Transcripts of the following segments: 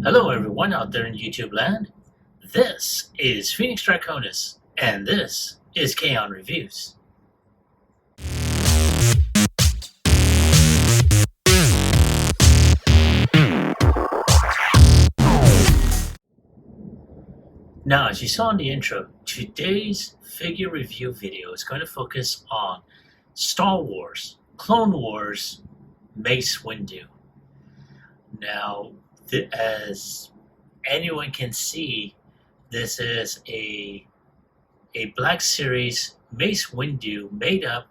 Hello everyone out there in YouTube land. This is Phoenix Draconis, and this is Kaon Reviews. Now, as you saw in the intro, today's figure review video is going to focus on Star Wars, Clone Wars, Mace Windu. Now, as anyone can see, this is a Black Series Mace Windu made up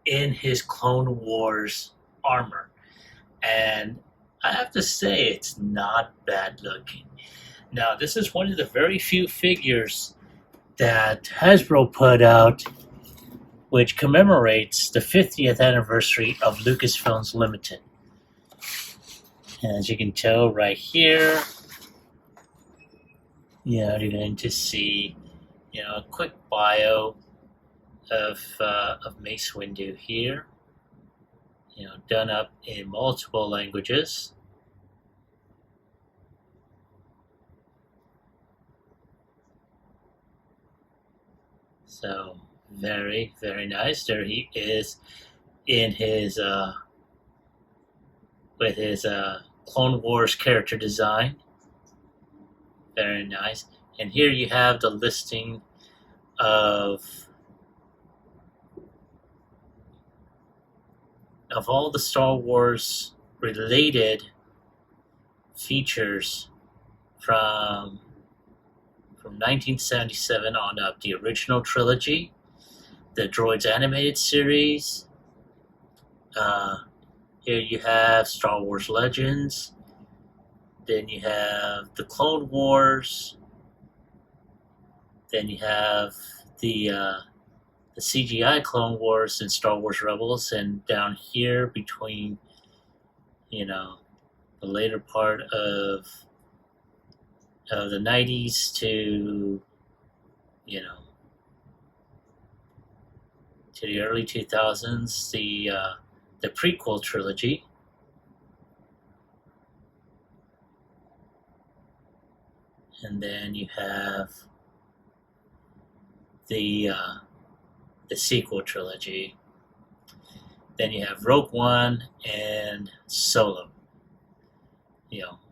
in his Clone Wars armor. And I have to say, it's not bad looking. Now, this is one of the very few figures that Hasbro put out which commemorates the 50th anniversary of Lucasfilm Ltd. And as you can tell right here, you're going to see a quick bio of Mace Windu here, done up in multiple languages. So very, very nice. There he is in his with his Clone Wars character design. Very nice. And here you have the listing of all the Star Wars related features from 1977 on up. The original trilogy, the Droids animated series. Here you have Star Wars Legends. Then you have the Clone Wars. Then you have the CGI Clone Wars and Star Wars Rebels, and down here between, the later part of the 90s to, to the early 2000s, the prequel trilogy. And then you have the sequel trilogy. Then you have Rogue One and Solo.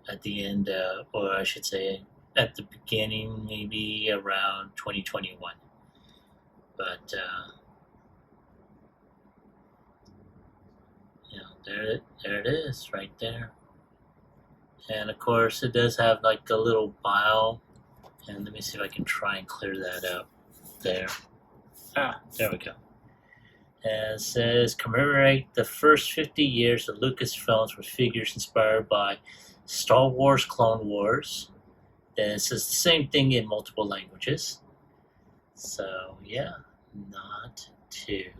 At the end, or I should say, at the beginning, maybe around 2021. But there it is, right there. And of course, it does have like a little bio. And let me see if I can try and clear that up. There. There we go. And it says, commemorate the first 50 years of Lucasfilms with figures inspired by Star Wars, Clone Wars. Then it says the same thing in multiple languages. So, yeah, not too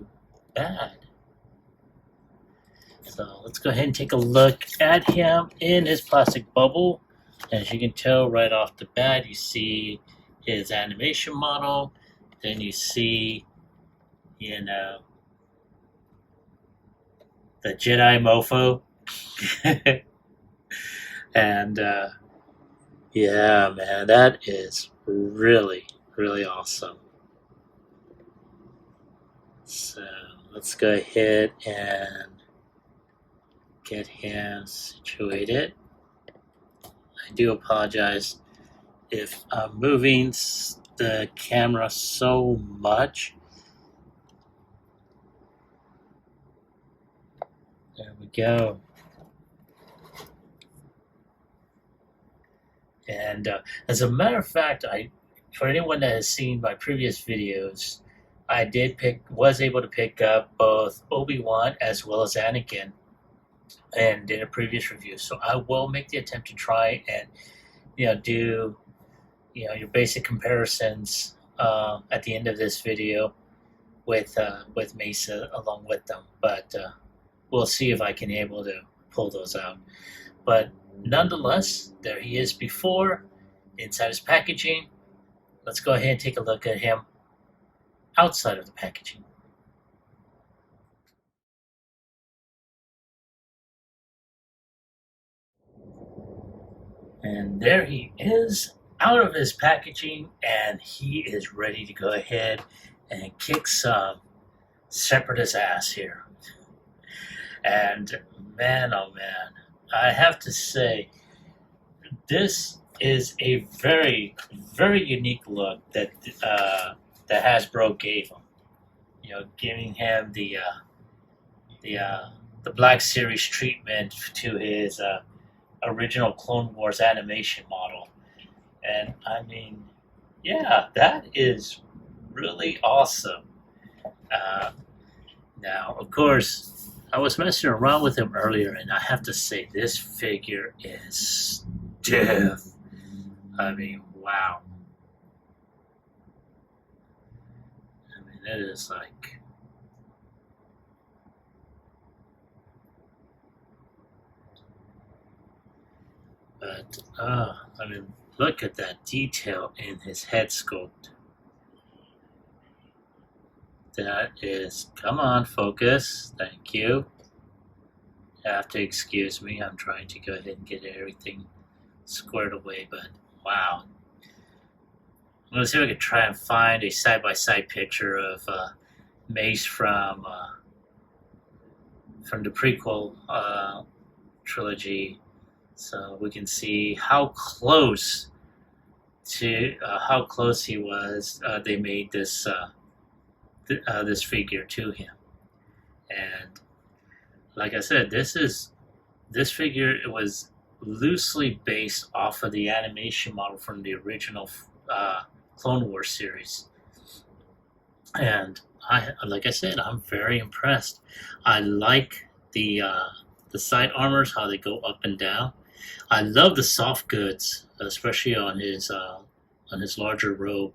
bad. So let's go ahead and take a look at him in his plastic bubble. As you can tell right off the bat, you see his animation model. Then you see, the Jedi mofo. And, yeah, man, that is really, really awesome. So let's go ahead and get him situated. I do apologize if I'm moving the camera so much. There we go. And as a matter of fact, for anyone that has seen my previous videos, I was able to pick up both Obi-Wan as well as Anakin, and did a previous review. So I will make the attempt to try and do your basic comparisons at the end of this video with Mace along with them. But we'll see if I can able to pull those out. But nonetheless, there he is before, inside his packaging. Let's go ahead and take a look at him outside of the packaging. And there he is out of his packaging, and he is ready to go ahead and kick some separatist ass here. And man, oh man, I have to say, this is a very, very unique look that that Hasbro gave him. You know, giving him the Black Series treatment to his original Clone Wars animation model. And I mean, yeah, that is really awesome. Now, of course, I was messing around with him earlier, and I have to say, this figure is stiff. I mean, wow. I mean, it is like... But, I mean, look at that detail in his head sculpt. That is, come on, focus. Thank you. You have to excuse me. I'm trying to go ahead and get everything squared away, but wow. I'm going to see if I can try and find a side-by-side picture of Mace from the prequel trilogy, so we can see how close he was. They made this this figure to him, and like I said, this figure was loosely based off of the animation model from the original Clone Wars series, and like I said, I'm very impressed. I like the side armors, how they go up and down. I love the soft goods, especially on his larger robe.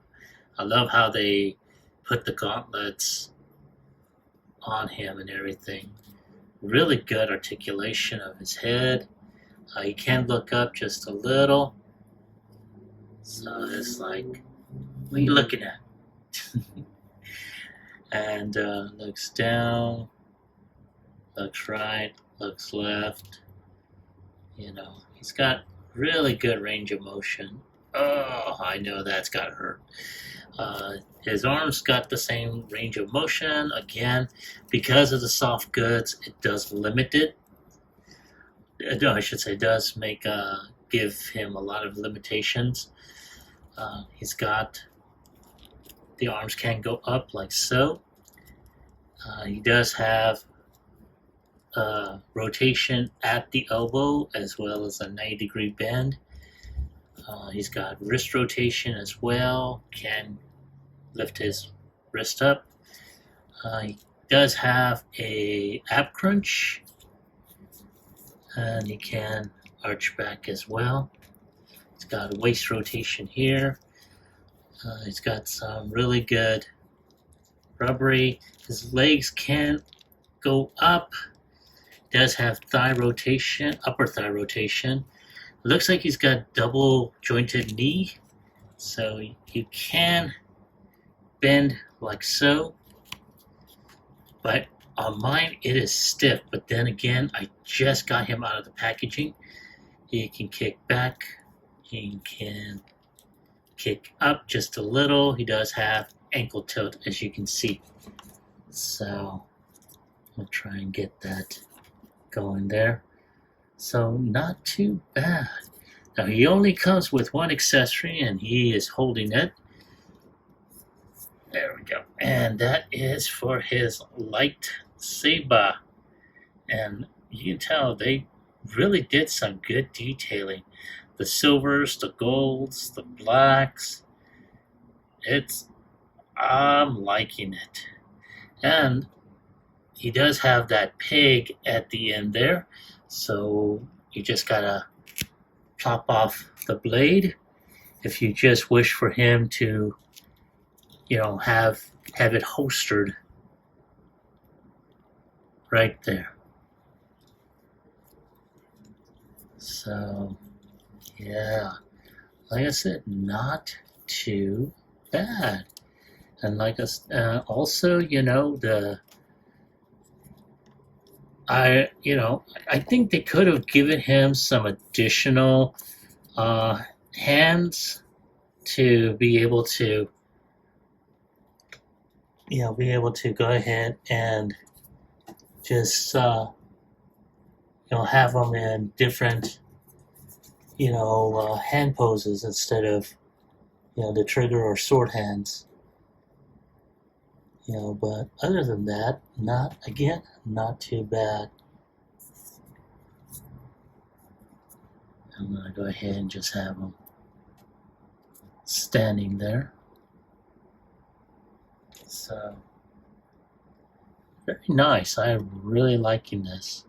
I love how they put the gauntlets on him and everything. Really good articulation of his head. He can look up just a little. So it's like, what are you looking at? And looks down, looks right, looks left. You know, he's got really good range of motion. Oh, I know that's got hurt. His arms got the same range of motion. Again, because of the soft goods, it does limit it. No, I should say does make give him a lot of limitations. He's got the arms can go up like so. He does have rotation at the elbow as well as a 90-degree bend. He's got wrist rotation as well, can lift his wrist up. He does have a ab crunch, and he can arch back as well. He's got a waist rotation here. He's got some really good rubbery. His legs can go up. Does have thigh rotation, upper thigh rotation. Looks like he's got double jointed knee, so you can bend like so. But on mine it is stiff, but then again, I just got him out of the packaging. He can kick back, he can kick up just a little. He does have ankle tilt, as you can see. So I'll try and get that going there. So not too bad. Now he only comes with one accessory, and he is holding it. There we go. And that is for his lightsaber. And you can tell they really did some good detailing. The silvers, the golds, the blacks. I'm liking it. And he does have that peg at the end there. So you just gotta chop off the blade. If you just wish for him to, have it holstered right there. So yeah, like I said, not too bad. And like also, I think they could have given him some additional hands to be able to, go ahead and just, have them in different, hand poses instead of, the trigger or sword hands. But other than that, not too bad. I'm going to go ahead and just have them standing there. So, very nice. I'm really liking this.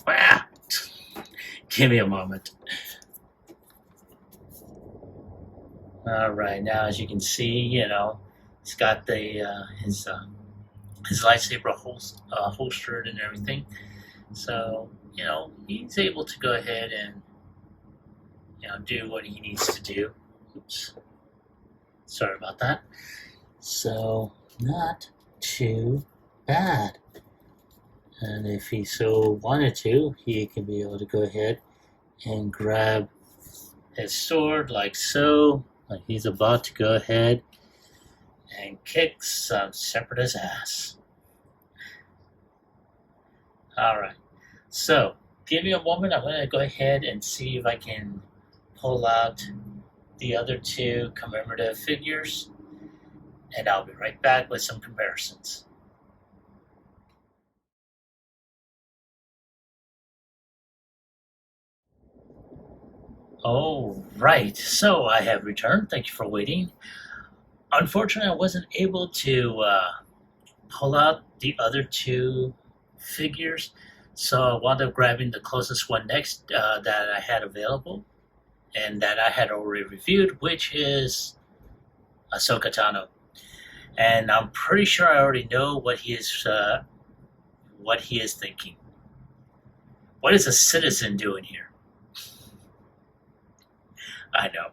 Wow! Give me a moment. Alright, now as you can see, he's got the his lightsaber holstered and everything. So, he's able to go ahead and, do what he needs to do. Oops. Sorry about that. So, not too bad. And if he so wanted to, he can be able to go ahead and grab his sword like so. Like he's about to go ahead and kick some separatist ass. Alright, so give me a moment. I'm going to go ahead and see if I can pull out the other two commemorative figures, and I'll be right back with some comparisons. Oh, right. So I have returned. Thank you for waiting. Unfortunately, I wasn't able to pull out the other two figures, so I wound up grabbing the closest one next that I had available and that I had already reviewed, which is Ahsoka Tano. And I'm pretty sure I already know what he is thinking. What is a citizen doing here? I know.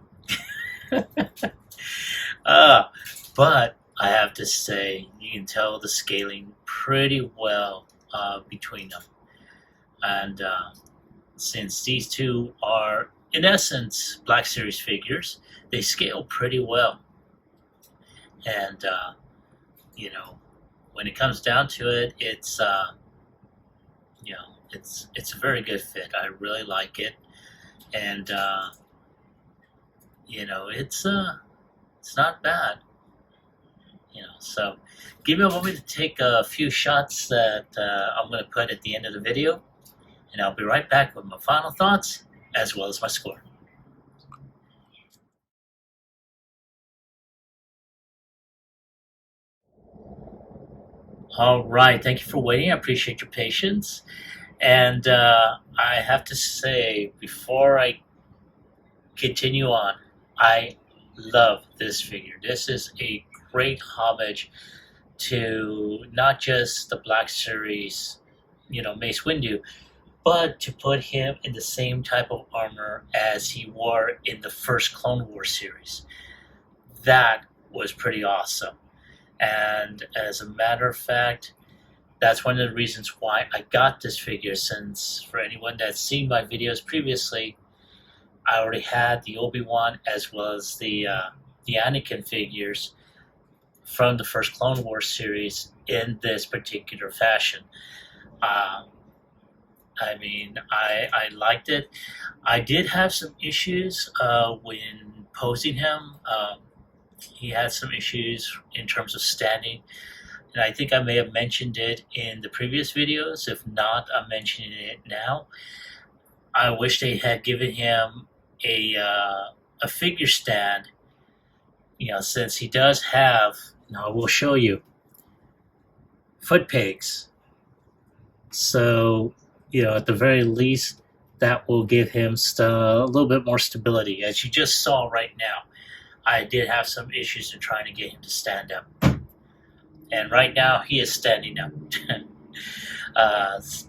But I have to say, you can tell the scaling pretty well between them. And since these two are, in essence, Black Series figures, they scale pretty well. And, when it comes down to it, it's a very good fit. I really like it. And, it's not bad. So give me a moment to take a few shots that I'm going to put at the end of the video, and I'll be right back with my final thoughts as well as my score. All right, thank you for waiting. I appreciate your patience. And I have to say, before I continue on, I love this figure. This is a great homage to not just the Black Series, Mace Windu, but to put him in the same type of armor as he wore in the first Clone Wars series. That was pretty awesome. And as a matter of fact, that's one of the reasons why I got this figure, since for anyone that's seen my videos previously, I already had the Obi-Wan as well as the Anakin figures from the first Clone Wars series in this particular fashion. I liked it. I did have some issues when posing him. He had some issues in terms of standing, and I think I may have mentioned it in the previous videos. If not, I'm mentioning it now. I wish they had given him a figure stand, since he does have, I will show you, foot pegs. So, at the very least, that will give him a little bit more stability. As you just saw right now, I did have some issues in trying to get him to stand up. And right now, he is standing up.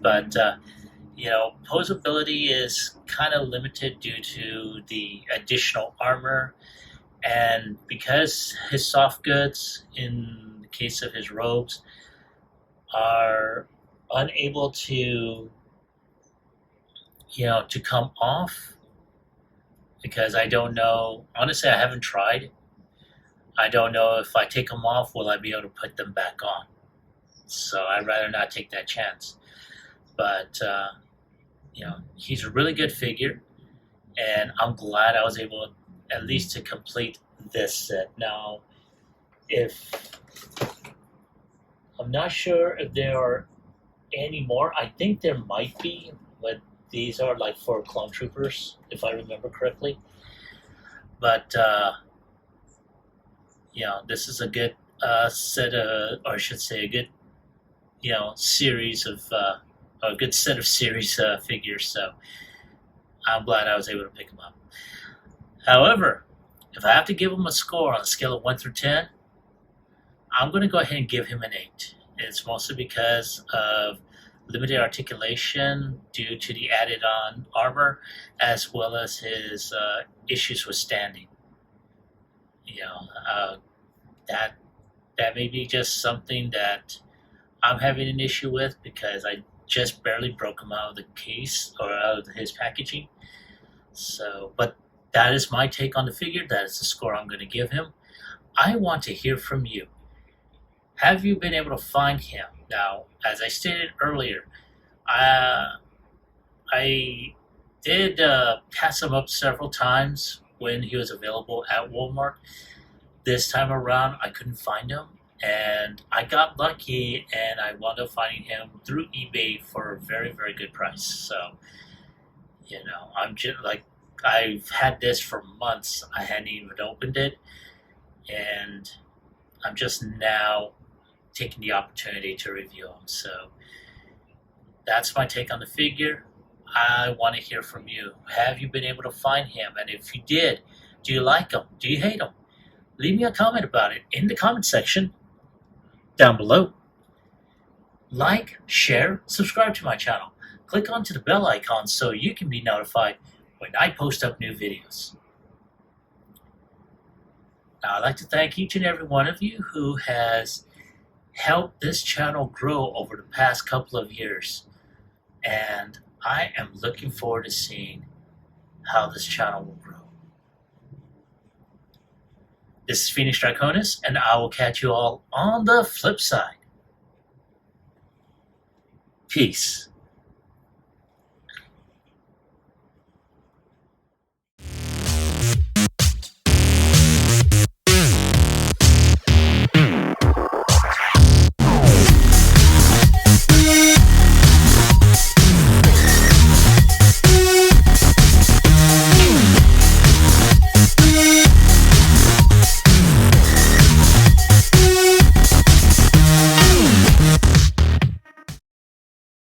But posability is kind of limited due to the additional armor, and because his soft goods, in the case of his robes, are unable to, to come off because I don't know. Honestly, I haven't tried. I don't know if I take them off, will I be able to put them back on? So I'd rather not take that chance. But he's a really good figure, and I'm glad I was able at least to complete this set. Now, if I'm not sure if there are any more, I think there might be, but these are like for clone troopers, if I remember correctly. But this is a good set of, or I should say, a good series of a good set of series figures. So I'm glad I was able to pick them up. However, if I have to give him a score on a scale of 1 through 10, I'm going to go ahead and give him an 8. It's mostly because of limited articulation due to the added on armor, as well as his issues with standing. That may be just something that I'm having an issue with because I just barely broke him out of the case or out of his packaging. So, but that is my take on the figure. That is the score I'm going to give him. I want to hear from you. Have you been able to find him? Now, as I stated earlier, I did pass him up several times when he was available at Walmart. This time around, I couldn't find him, and I got lucky, and I wound up finding him through eBay for a very, very good price. So, I'm just like, I've had this for months. I hadn't even opened it, and I'm just now taking the opportunity to review him. So that's my take on the figure. I want to hear from you. Have you been able to find him? And if you did, do you like him? Do you hate him? Leave me a comment about it in the comment section down below. Like, share, subscribe to my channel. Click onto the bell icon so you can be notified when I post up new videos. Now, I'd like to thank each and every one of you who has helped this channel grow over the past couple of years. And I am looking forward to seeing how this channel will grow. This is Phoenix Draconis, and I will catch you all on the flip side. Peace.